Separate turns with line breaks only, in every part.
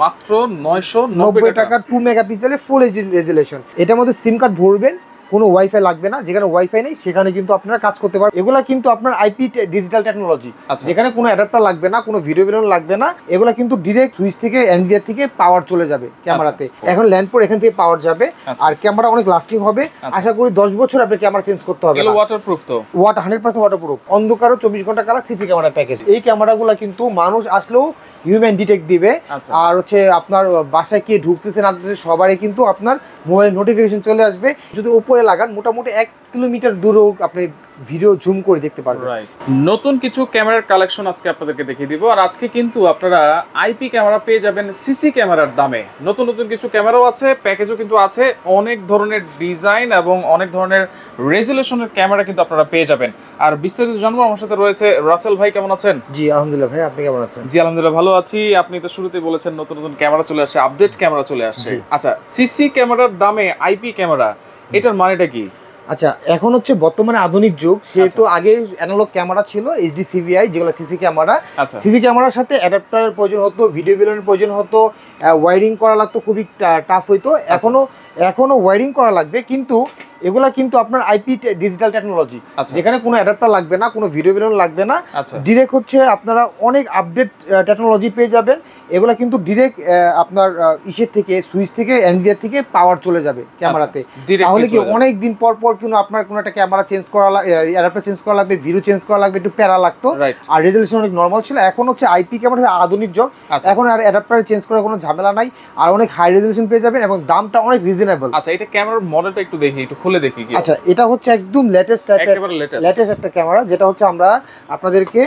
মাত্র 990
টাকা 2 মেগাপিক্সেলের ফুল এইচডি রেজোলিউশন। এটার মধ্যে সিম কার্ড ভরবেন, কোনো ওয়াইফাই লাগবে না, যেখানে ওয়াইফাই নেই সেখানে কিন্তু আপনারা কাজ করতে পারবেন। এগুলা কিন্তু আপনার আইপি ডিজিটাল টেকনোলজি, যেখানে কোনো অ্যাডাপ্টার লাগবে না, কোনো ভিডিও বেলুন লাগবে না। এগুলা কিন্তু ডিরেক্ট সুইচ থেকে এনভিআর থেকে পাওয়ার চলে যাবে ক্যামেরাতে। এখন ল্যান্ড পোর্ট এখান থেকে পাওয়ার যাবে, আর ক্যামেরা অনেক লাস্টিং হবে। আশা করি 10 বছর আপনি ক্যামেরা চেঞ্জ করতে হবে।
এগুলো ওয়াটারপ্রুফ তো?
100% ওয়াটারপ্রুফ। অন্ধকারও 24 ঘন্টা কালার সিসি ক্যামেরা প্যাকেজ। এই ক্যামেরাগুলো কিন্তু মানুষ আসলেও হিউম্যান ডিটেক্ট দিবে। আর হচ্ছে আপনার বাসায় কে ঢুকতেছে না ঢুকতেছে সবারই কিন্তু আপনার মোবাইল নোটিফিকেশন চলে আসবে। যদি উপরে লাগান মোটামুটি 1 কিলোমিটার দূরেও আপনি ভিডিও জুম করে দেখতে পারবেন।
নতুন কিছু ক্যামেরার কালেকশন আজকে আপনাদেরকে দেখিয়ে দিব। আর আজকে কিন্তু আপনারা আইপি ক্যামেরা পেয়ে যাবেন সিসি ক্যামেরার দামে। নতুন নতুন কিছু ক্যামেরাও আছে, প্যাকেজও কিন্তু আছে। অনেক ধরনের ডিজাইন এবং অনেক ধরনের রেজুলেশনের ক্যামেরা কিন্তু আপনারা পেয়ে যাবেন। আর বিস্তারিত জানবো, আমার সাথে রয়েছে রাসেল ভাই। কেমন আছেন?
জি আলহামদুলিল্লাহ ভাই, আপনি কেমন আছেন?
জি আলহামদুলিল্লাহ ভালো আছি। আপনি তো শুরুতেই বলেছেন নতুন নতুন ক্যামেরা চলে আসছে, আপডেট ক্যামেরা চলে আসছে। আচ্ছা, সিসি ক্যামেরার দামে আইপি ক্যামেরা, এটার মানেটা কি?
আচ্ছা, এখন হচ্ছে বর্তমানে আধুনিক যুগ, সেহেতু আগে অ্যানালগ ক্যামেরা ছিল এইচডি সিভিআই, যেগুলো সিসি ক্যামেরা। সিসি ক্যামেরার সাথে অ্যাডাপ্টারের প্রয়োজন হতো, ভিডিও বেলুনের প্রয়োজন হতো, ওয়ারিং করা লাগতো, খুবই টাফ হইতো। এখনো ওয়ারিং করা লাগবে, কিন্তু এগুলা কিন্তু আপনার আইপি ডিজিটাল টেকনোলজি, যেখানে কোনো অ্যাডাপ্টার লাগবে না, কোনো ভিডিও বেলুন লাগবে না। ডিরেক্ট হচ্ছে আপনারা অনেক আপডেট টেকনোলজি পেয়ে যাবেন। এগুলা কিন্তু ডিরেক্ট আপনার ইসের থেকে সুইচ থেকে এনভিআর থেকে পাওয়ার চলে যাবে ক্যামেরাতে। তাহলে কি অনেক দিন পর পর কিন্তু আপনার কোনো একটা ক্যামেরা চেঞ্জ করা অ্যাডাপ্টার চেঞ্জ করা লাগবে, ভিডিও চেঞ্জ করা লাগবে, একটু প্যারা লাগতো। আর রেজলিউশন অনেক নর্মাল ছিল। এখন হচ্ছে আইপি ক্যামেরা আধুনিক যুগ, এখন আর অ্যাডাপ্টার চেঞ্জ করার কোনো ঝামেলা নাই, আর অনেক হাই রেজলিউশন পেয়ে যাবেন এবং দামটা অনেক রিজনেবল।
আচ্ছা, এটা ক্যামেরার মডেলটা একটু দেখি, একটু খুলে দেখি।
আচ্ছা, এটা হচ্ছে একদম লেটেস্ট একটা ক্যামেরা, যেটা হচ্ছে আমরা আপনাদেরকে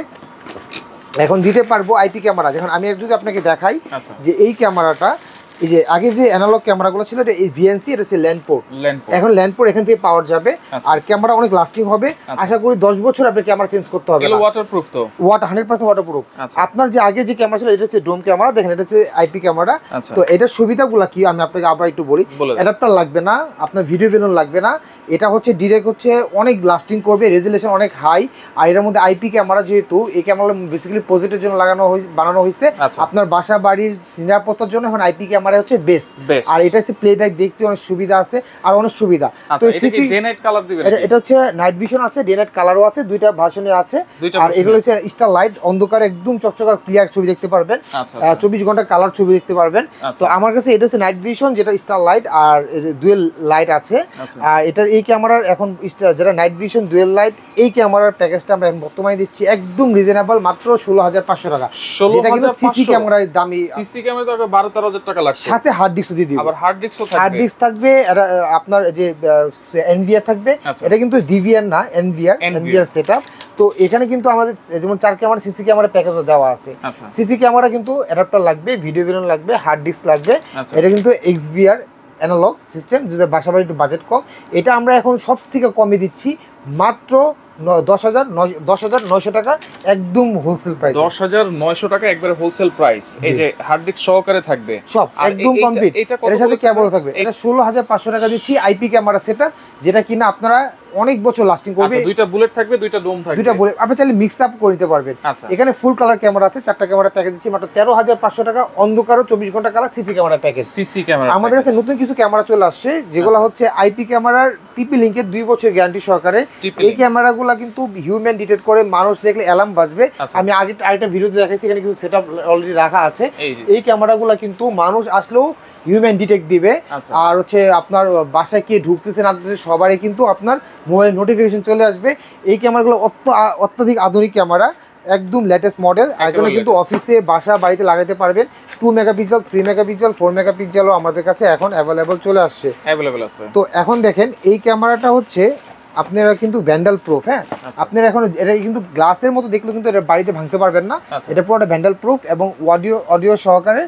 এখন দিতে পারবো আইপি ক্যামেরা। যখন আমি যদি আপনাকে দেখাই যে এই ক্যামেরাটা, এই যে আগে যে অ্যানালগ ক্যামেরাগুলো ছিল, এটা এই ভিএনসি, এটা হচ্ছে ল্যান্ড পোর্ট। এখন ল্যান্ড পোর্ট এখান থেকে পাওয়ার যাবে, আর ক্যামেরা অনেক লাস্টিং হবে। আশা করি 10 বছর আপনি ক্যামেরা চেঞ্জ করতে হবে।
এগুলো ওয়াটারপ্রুফ তো?
100% ওয়াটারপ্রুফ। আপনার যে আগে যে ক্যামেরা ছিল, এটা হচ্ছে ডোম ক্যামেরা, দেখেন এটা হচ্ছে আইপি ক্যামেরা। তো এটার সুবিধাগুলো কি আমি আপনাকে আবার একটু বলি। অ্যাডাপ্টার লাগবে না, আপনার ভিডিও বেলুন লাগবে না। এটা হচ্ছে ডিরেক্ট হচ্ছে অনেক লাস্টিং করবে, রেজুলেশন অনেক হাই। আর এর মধ্যে আইপি ক্যামেরা, যেহেতু এই ক্যামেরা বেসিক্যালি প্রজেক্টের জন্য বানানো হয়েছে, আপনার বাসা বাড়ির নিরাপত্তার জন্য এখন আইপি ক্যামেরা হচ্ছে বেস্ট। আর এটা হচ্ছে প্লেব্যাক দেখতে অনেক সুবিধা আছে, আর অনেক সুবিধা। তো সিসি ডে নাইট কালার দিবেন, এটা হচ্ছে নাইট ভিশন আছে, ডে নাইট কালারও আছে, দুইটা ভার্সনে আছে। আর এগুলো হচ্ছে স্টার লাইট, অন্ধকারে একদম চকচকা ক্লিয়ার ছবি দেখতে পারবেন, 24 ঘন্টা কালার ছবি দেখতে পারবেন। তো আমার কাছে এটা হচ্ছে নাইট ভিশন, যেটা স্টার লাইট, আর ডুয়েল লাইট আছে। আর এটার এই ক্যামেরার এখন যেটা নাইট ভিশন ডুয়েল লাইট, এই ক্যামেরার প্যাকেজটা আমরা বর্তমানে দিচ্ছি একদম রিজনেবল, মাত্র 16,500 টাকা। যেটা কিন্তু সিসি ক্যামেরার দামি, সিসি ক্যামেরা তো 12-13,000 টাকা লাগছে, সাথে হার্ড ডিস্ক দিয়ে দিব। আবার হার্ড ডিস্ক থাকবে, আপনার যে এনভিআর থাকবে। এটা কিন্তু ডিভিআর না, এনভিআর সেটআপ। তো এখানে কিন্তু আমাদের যেমন 4 ক্যামেরা সিসি ক্যামেরা প্যাকেজও দেওয়া আছে। সিসি ক্যামেরা কিন্তু অ্যাডাপ্টার লাগবে, ভিডিও বেলুন লাগবে, হার্ড ডিস্ক লাগবে। এটা কিন্তু এক্সভিআর অ্যানালগ সিস্টেম, যদি বাসাবাড়ি একটু বাজেট কম। এটা আমরা এখন সব থেকে কমে দিচ্ছি, মাত্র 10,900 টাকা, একদম হোলসেল প্রাইস।
10,900 টাকা একবারে হোলসেল প্রাইস। এই যে হার্ড ডিস্ক সহকারে থাকবে, সব
একদম কমপ্লিট। এর সাথে কেবল থাকবে। এটা 16,500 টাকা দিচ্ছি আইপি ক্যামেরা সেটআপ, যেটা কিনা আপনারা অনেক বছর লাস্টিং করবে। দুইটা বুলেট থাকবে, দুইটা ডোম থাকবে, দুইটা বুলেট আপনি চাইলে মিক্স আপ করে নিতে পারবেন। এখানে ফুল কালার ক্যামেরা আছে, 4টা ক্যামেরা প্যাকেজ দিচ্ছি মাত্র 13,500 টাকা। অন্ধকারও 24 ঘন্টা colour CC camera package. CC camera আমাদের কাছে নতুন কিছু ক্যামেরা চলে আসছে, যেগুলো হচ্ছে আইপি ক্যামেরার টিপি লিংকের 2 বছর গ্যারান্টি সহকারে। এই ক্যামেরাগুলো কিন্তু হিউম্যান ডিটেক্ট করে, মানুষ দেখলে অ্যালার্ম বাজবে। আমি আগে আরেকটা ভিডিওতে দেখাইছি, এখানে কিছু সেটআপ অলরেডি রাখা আছে। এই ক্যামেরাগুলো কিন্তু মানুষ আসলেও হিউম্যান ডিটেক্ট দিবে। আর হচ্ছে আপনার বাসায় কে ঢুকতেছে না ঢুকতেছে সবারই কিন্তু আপনার মোবাইল নোটিফিকেশন চলে আসবে। এই ক্যামেরাগুলো অত্যাধিক আধুনিক ক্যামেরা, একদম লেটেস্ট মডেল। এগুলো কিন্তু অফিসে বাসা বাড়িতে লাগাতে পারবেন। 2 মেগাপিক্সেল, 3 মেগাপিক্সেল, 4 মেগাপিক্সেলও আমাদের কাছে এখন অ্যাভেলেবল চলে আসছে। তো এখন দেখেন এই ক্যামেরাটা হচ্ছে আপনারা কিন্তু ভ্যান্ডাল প্রুফ। হ্যাঁ, আপনারা এখন এটা কিন্তু গ্লাসের মতো দেখলে কিন্তু এটা বাড়িতে ভাঙতে পারবেন না। এটা পুরোটা ভ্যান্ডাল প্রুফ এবং অডিও সহকারে।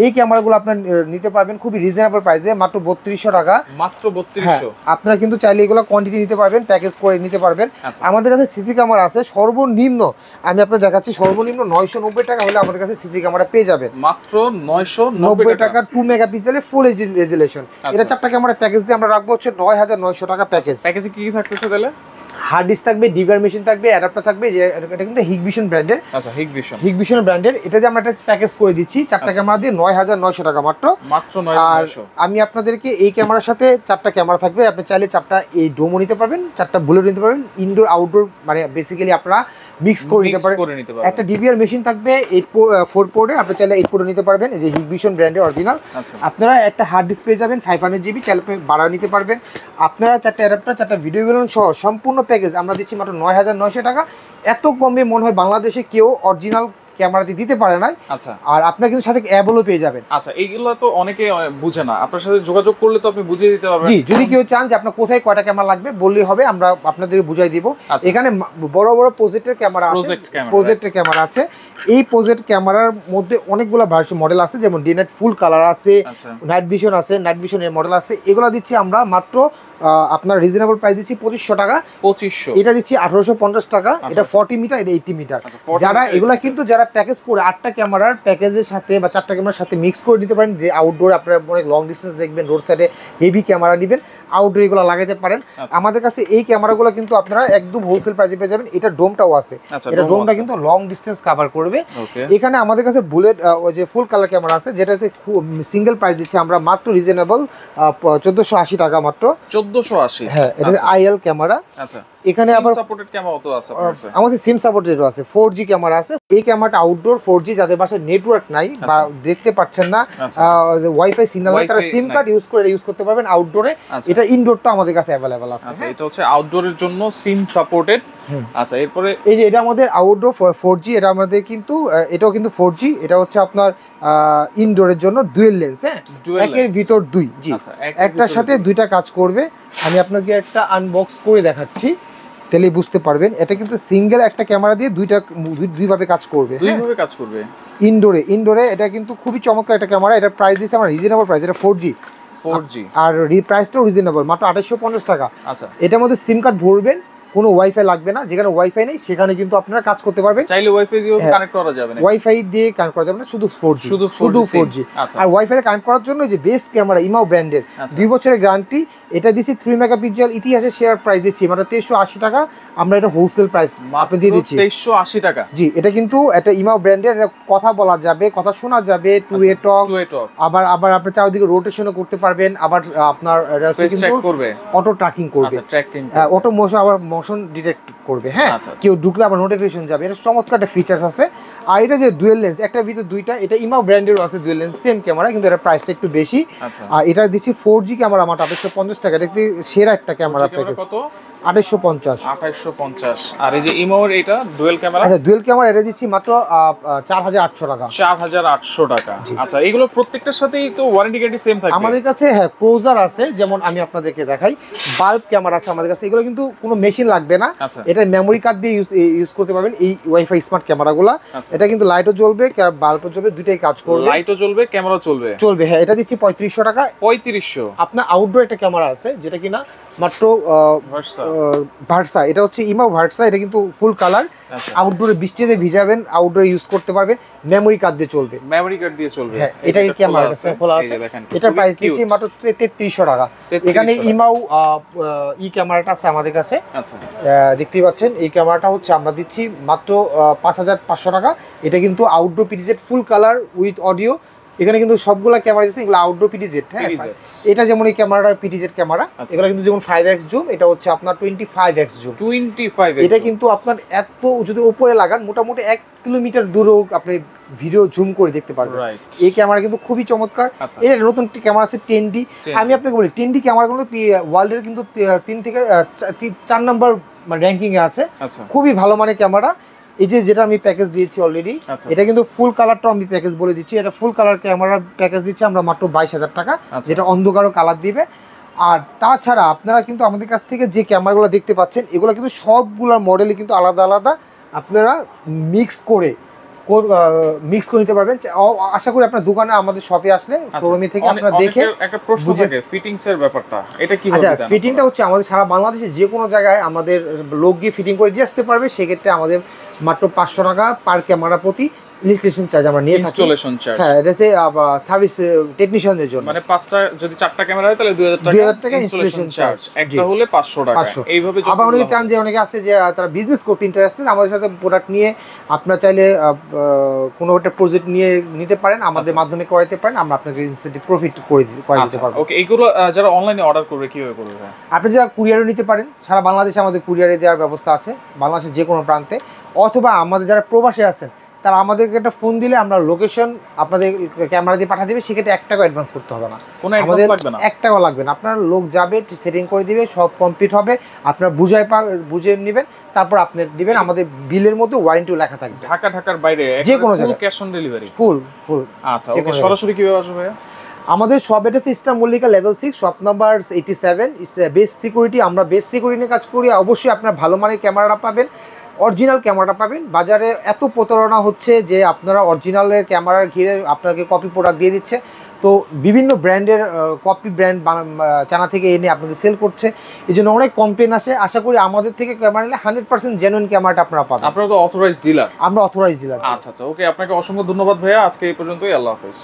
এই ক্যামেরাগুলো আপনারা নিতে পারবেন খুবই রিজনেবল প্রাইসে, মাত্র 3200 টাকা। মাত্র 3200। আপনারা কিন্তু চাইলে এগুলো কোয়ান্টিটি নিতে পারবেন, প্যাকেজ করে নিতে পারবেন। আমাদের কাছে সিসি ক্যামেরা আছে সর্বনিম্ন, আমি আপনাদের দেখাচ্ছি, সর্বনিম্ন 990 টাকা হলে আমাদের কাছে সিসি ক্যামেরা পেয়ে যাবেন। মাত্র 990 টাকা, 2 মেগাপিক্সেলের ফুল এইচডি রেজুলেশন। এটা 4টা ক্যামেরা প্যাকেজ দিয়ে আমরা রাখবো হচ্ছে 9,900 টাকা প্যাকেজ। প্যাকেজে কি কি থাকতেছে তাহলে? হার্ড ডিস্ক থাকবে, ডিভিআর মেশিন থাকবে, অ্যাডাপ্টার থাকবে। যে এটা কিন্তু হিগভিশন ব্র্যান্ডের।
আচ্ছা,
হিগভিশন ব্র্যান্ডের। এটা যে আমরা একটা প্যাকেজ করে দিচ্ছি 4টা ক্যামেরা দিয়ে ৯৯০০ টাকা মাত্র। আর আমি আপনাদেরকে এই ক্যামেরার সাথে 4টা ক্যামেরা থাকবে, আপনি চাইলে 4টা এই ডোমো নিতে পারবেন, 4টা বুলেট নিতে পারবেন, ইনডোর আউটডোর মানে বেসিক্যালি আপনারা মিক্স করে নিতে পারেন। একটা ডিভিআর মেশিন থাকবে 4 পোর্টের, আপনি চাইলে 8 পোর্টে নিতে পারবেন, এই যে হিগভিশন ব্র্যান্ডের অরিজিনাল। আপনারা একটা হার্ড ডিস্ক পেয়ে যাবেন 500 জিবি, চাইলে আপনি বাড়াও নিতে পারবেন। আপনারা 4টা অ্যাডাপ্টার, 4টা ভিডিও বেলুন সহ সম্পূর্ণ প্যাকেজ আমরা দিচ্ছি মাত্র ৯৯০০ টাকা। এত কমে মনে হয় বাংলাদেশে কেউ অরিজিনাল ক্যামেরাতে দিতে পারে না।
আচ্ছা,
আর আপনারা কিন্তু সাথে অ্যাবলও পেয়ে যাবেন।
আচ্ছা, এইগুলো তো অনেকে বুঝে না, আপনার সাথে যোগাযোগ করলে তো আপনি বুঝিয়ে দিতে পারবেন।
জি, যদি কেউ চান যে আপনার কোথায় কয়টা ক্যামেরা লাগবে বললেই হবে, আমরা আপনাদের বুঝাই দিব। এখানে বড় বড় প্রজেক্টের ক্যামেরা আছে, প্রজেক্টের ক্যামেরা আছে। এই প্রজেক্ট ক্যামেরার মধ্যে অনেকগুলো ভার্সন মডেল আছে, যেমন ডে নাইট ফুল কালার আছে, নাইট ভিশন আছে, নাইট ভিশনের মডেল আছে। এগুলো দিচ্ছি আমরা মাত্র আপনার রিজনেবল প্রাইস দিচ্ছি 2500 টাকা।
2500,
এটা দিচ্ছি 1850 টাকা। এটা 40 মিটার, এটা 80 মিটার। যারা এগুলা কিন্তু যারা প্যাকেজ করে 8টা ক্যামেরার প্যাকেজের সাথে বা 4টা ক্যামেরার সাথে মিক্স করে দিতে পারেন, যে আউটডোর আপনারা অনেক লং ডিস্টেন্স দেখবেন, রোড সাইডে হেভি ক্যামেরা নেবেন, আউটডোর এগুলো লাগাইতে পারেন। আমাদের কাছে এই ক্যামেরাগুলো কিন্তু আপনারা একদম হোলসেল প্রাইসে পেয়ে যাবেন। এটা ডোমটাও আছে, এটা ডোমটা কিন্তু লং ডিস্টেন্স কভার করবে। এখানে আমাদের কাছে বুলেট ওই যে ফুল কালার ক্যামেরা আছে, যেটা হচ্ছে সিঙ্গেল প্রাইস দিচ্ছি আমরা মাত্র রিজনেবল 1480 টাকা মাত্র।
1480,
হ্যাঁ, এটা আইএল ক্যামেরা।
আচ্ছা,
এখানে আবার
সাপোর্টেড ক্যামেরা তো আছে
আমাদের সিম সাপোর্টেডও আছে, 4G ক্যামেরা আছে। এই ক্যামেরাটা আউটডোর 4G, যাদের বাসায় নেটওয়ার্ক নাই বা দেখতে পাচ্ছেন না, ওয়াইফাই সিগন্যাল নাই, তারা সিম কার্ড ইউজ করে ইউজ করতে পারবেন আউটডোরে। এটা ইনডোরটা আমাদের কাছে अवेलेबल আছে।
আচ্ছা, এটা হচ্ছে আউটডোরের জন্য সিম সাপোর্টেড। আচ্ছা, এরপরে
এই যে এটা আমাদের আউটডোর 4G, এটা আমাদের কিন্তু এটাও কিন্তু 4G। এটা হচ্ছে আপনার ইনডোরের জন্য ডুয়েল লেন্স, হ্যাঁ, একের ভিতর দুই। জি, একটার সাথে দুইটা কাজ করবে। আমি আপনাকে একটা আনবক্স করে দেখাচ্ছি, তাহলে বুঝতে পারবেন। এটা কিন্তু সিঙ্গেল একটা ক্যামেরা দিয়ে দুইভাবে কাজ করবে,
দুইভাবে কাজ করবে।
ইনডোরে এটা কিন্তু খুবই চমৎকার একটা ক্যামেরা। এটা প্রাইস দিয়েছে আমার রিজনেবল প্রাইস, এটা 4G আর প্রাইসটাও রিজনেবল, মাত্র 2850 টাকা।
আচ্ছা,
এটার মধ্যে সিম কার্ড ভরবেন, কোনো ওয়াইফাই লাগবে না। যেখানে ওয়াইফাই নেই সেখানে কিন্তু আপনারা কাজ করতে পারবেন।
চাইলে ওয়াইফাই দিয়েও কানেক্ট করা যাবে না,
ওয়াইফাই দিয়ে কানেক্ট করা যাবে না, শুধু 4G, শুধু 4G। আর ওয়াইফাই এ কানেক্ট করার জন্য যে বেস্ট ক্যামেরা ইমাও ব্র্যান্ডের 2 বছরের গ্যারান্টি, এটা দিচ্ছি 3 মেগাপিক্সেল। ইতিহাসে শেয়ার প্রাইস দিচ্ছি মানে 2380 টাকা। আমরা এটা হোলসেল প্রাইস আপনি দিয়ে দিচ্ছি
2380 টাকা।
জি, এটা কিন্তু একটা ইমাও ব্র্যান্ডের, কথা বলা যাবে, কথা শোনা যাবে, টু ওয়ে টক। আবার আপনি চারিদিকে রোটেশনও করতে পারবেন। আবার আপনার কিন্তু অটো ট্র্যাকিং করবে, অটো মোশন, আবার মোশন ডিটেক্ট করবে। হ্যাঁ, কেউ ঢুকলে আবার নোটিফিকেশন যাবে। এটা চমৎকার একটা ফিচার্স আছে। আর এটা যে ডুয়েল লেন্স, একটা ভিতর দুইটা, এটা ইমাও ব্র্যান্ডেরও আছে ডুয়েল লেন্স, সেম ক্যামেরা, কিন্তু এটা প্রাইসটা একটু বেশি। আর এটা দিচ্ছি 4G ক্যামেরা আমার 2850 টাকা। এটা সেরা একটা ক্যামেরা প্যাকেজ,
2850। আর এই যে ইমোর এটা ডুয়াল ক্যামেরা,
আচ্ছা ডুয়াল ক্যামেরা এটা দিচ্ছি মাত্র 4800 টাকা।
4800 টাকা। আচ্ছা, এগুলো প্রত্যেকটার সাথেই তো ওয়ারেন্টি গ্যারান্টি সেম থাকবে
আমাদের কাছে। হ্যাঁ, ক্লোজার আছে, যেমন আমি আপনাদেরকে দেখাই, বাল্ব ক্যামেরা আছে আমাদের কাছে। এগুলো কিন্তু কোনো মেশিন লাগবে না, এটা মেমোরি কার্ড দিয়ে ইউজ করতে পারবেন। এই ওয়াইফাই স্মার্ট ক্যামেরাগুলো, এটা কিন্তু লাইটও জ্বলবে, বাল্বও জ্বলবে, দুইটাই কাজ করবে।
লাইটও জ্বলবে, ক্যামেরাও চলবে।
হ্যাঁ, এটা দিচ্ছি 3500 টাকা।
3500।
আপনার আউটডোর একটা ক্যামেরা আছে, যেটা কিনা মাত্র ভার্সা, এটা হচ্ছে ইমাও ভার্সা। এটা কিন্তু ফুল কালার, আউটডোরে বৃষ্টিতে ভিজাবেন, আউটডোরে ইউজ করতে পারবেন, মেমোরি কার্ড দিয়ে চলবে।
হ্যাঁ,
এটা এই ক্যামেরাটা খোলা আছে। এটা প্রাইস দিচ্ছি মাত্র 3300 টাকা। এখানে ইমাও ক্যামেরাটা আছে আমাদের কাছে। আচ্ছা, দেখতেই পাচ্ছেন, এই ক্যামেরাটা হচ্ছে আমরা দিচ্ছি মাত্র 5500 টাকা। এটা কিন্তু outdoor PTZ full colour with audio. এখানে কিন্তু সবগুলা ক্যামেরা দিচ্ছে, এগুলো আউটডোর পিটিজেড। হ্যাঁ, এটা যেমন এই ক্যামেরাটা পিটিজেড ক্যামেরা, এগুলো কিন্তু যেমন 5x জুম, এটা হচ্ছে আপনার 25x জুম। এটা কিন্তু আপনার এত যদি উপরে লাগান, মোটামুটি 1 কিলোমিটার দূরেও আপনি ভিডিও জুম করে দেখতে পারবেন। এই ক্যামেরা কিন্তু খুবই চমৎকার। এটা নতুন ক্যামেরা আছে 10D। আমি আপনাকে বলি 10D ক্যামেরাগুলো ওয়ার্ল্ডের কিন্তু 3 থেকে 4 নম্বর র্যাঙ্কিং এ আছে। খুবই ভালো মানের ক্যামেরা। এই যে যেটা আমি প্যাকেজ দিয়েছি অলরেডি, এটা কিন্তু ফুল কালারটা আমি প্যাকেজ বলে দিচ্ছি। এটা ফুল কালার ক্যামেরা প্যাকেজ দিচ্ছি আমরা মাত্র 22000 টাকা, যেটা অন্ধকারও কালার দিবে। আর তাছাড়া আপনারা কিন্তু আমাদের কাছ থেকে যে ক্যামেরাগুলো দেখতে পাচ্ছেন, এগুলো কিন্তু সবগুলোর মডেলই কিন্তু আলাদা আলাদা, আপনারা মিক্স করে নিতে পারবেন। আশা করি আপনার দোকানে আমাদের শপে আসলে শোরুমে থেকে আপনারা দেখে।
একটা প্রশ্ন থাকে ফিটিংস এর ব্যাপারটা, এটা কিভাবে?
আচ্ছা, ফিটিংটা হচ্ছে আমাদের সারা বাংলাদেশে যে কোনো জায়গায় আমাদের লোক গিয়ে ফিটিং করে দিয়ে আসতে পারবে। সেক্ষেত্রে আমাদের মাত্র 500 টাকা পার ক্যামেরা প্রতি ইনস্টলেশন চার্জ আমরা নিয়ে থাকি।
ইনস্টলেশন চার্জ,
হ্যাঁ, এটা হচ্ছে সার্ভিস টেকনিশিয়ানদের জন্য।
মানে 5টা যদি 4টা ক্যামেরা হয় তাহলে 2000 টাকা ইনস্টলেশন চার্জ, একটা হলে 500 টাকা। এইভাবে
আবার অনেকে চান যে অনেকে আছে যে তারা বিজনেস করতে ইন্টারেস্টেড, আমাদের সাথে প্রোডাক্ট নিয়ে আপনারা চাইলে কোনো একটা প্রজেক্ট নিয়ে নিতে পারেন, আমাদের মাধ্যমে করাতে পারেন, আমরা আপনাকে ইনসেন্টিভ প্রফিট করে দিতে পারবো।
ওকে, এইগুলো যারা অনলাইনে অর্ডার করবে কিভাবে করবে?
আপনি যারা কুরিয়ারও নিতে পারেন, সারা বাংলাদেশে আমাদের কুরিয়ারে দেওয়ার ব্যবস্থা আছে, বাংলাদেশের যে কোনো প্রান্তে। অথবা আমাদের যারা প্রবাসে আছেন তারা আমাদেরকে একটা ফোন দিলে আমরা লোকেশন আপনাদের ক্যামেরা দিয়ে পাঠিয়ে দেবে, সেক্ষেত্রে 1 টাকা অ্যাডভান্স করতে হবে না, আমাদের 1 টাকাও লাগবে না। আপনার লোক যাবে, সেটিং করে দিবে, সব কমপ্লিট হবে, আপনারা বুঝে নেবেন, তারপর আপনি দিবেন। আমাদের বিলের মধ্যে ওয়ারেন্টিও লেখা থাকবে।
ঢাকার বাইরে
যে কোনো জায়গায়
ক্যাশ অন ডেলিভারি,
ফুল।
আচ্ছা, ওকে, সরাসরি কিভাবে আসবে ভাইয়া?
আমাদের শপ এটা হচ্ছে Easter Mallika level 6, shop number 87, best security. আমরা বেস্ট সিকিউরিটি নিয়ে কাজ করি। অবশ্যই আপনার ভালো মানের ক্যামেরাটা পাবেন, অরিজিনাল ক্যামেরাটা পাবেন। বাজারে এত প্রতারণা হচ্ছে যে আপনারা অরিজিনালের ক্যামেরার ঘিরে আপনাকে কপি প্রোডাক্ট দিয়ে দিচ্ছে, তো বিভিন্ন ব্র্যান্ডের কপি ব্র্যান্ড চায়না থেকে এনে আপনাদের সেল করছে, এই জন্য অনেক কমপ্লেন আসে। আশা করি আমাদের থেকে ক্যামেরা নিলে 100% জেনুইন ক্যামেরাটা আপনারা পাবেন।
আপনারা তো অথরাইজড ডিলার?
আমরা অথরাইজড ডিলার।
আচ্ছা, ওকে, আপনাকে অসংখ্য ধন্যবাদ ভাইয়া, আজকে এই পর্যন্তই, আল্লাহ হাফেজ।